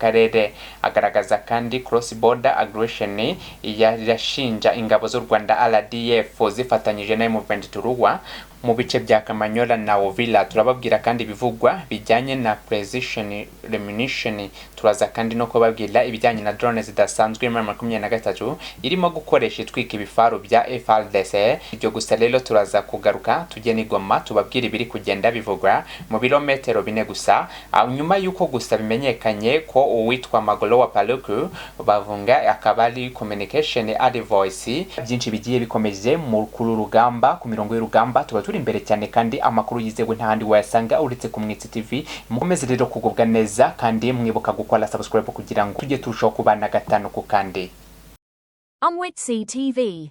akarere agaragaza kandi cross border aggression yashinja ingabo z'u Rwanda RDF zifatanyije na M23 mu bice bya Kamanyola na Uvira. Turababwira kandi bivugwa bijyanye na precision ammunition, turaza kandi no kubabwira ibijyanye na drone zidasanzwe mu 2023 irimo gukoresha itwika ibifaru bya FARDC. Ibyo gusa rero turaza kugaruka tugene Goma tubabwira ibiri kugenda bivugwa mu birometero bine gusa, nyuma yuko gusa bimenyekanye ko uwitwa Magolo wa Paluku bavunga akabali communication ad voice. Byinshi bigiye bikomeje mu kuru rugamba ku mirongo y'urugamba, tuba turi imbere cyane kandi amakuru yizewe ntahandi wayasanga uretse ku Mwitsi TV. Mukomeze rero kugubwa neza kandi mwibuka gukora subscribe kugira ngo tujye turushaho kubana gatanu ku kandi. Mwitsi TV.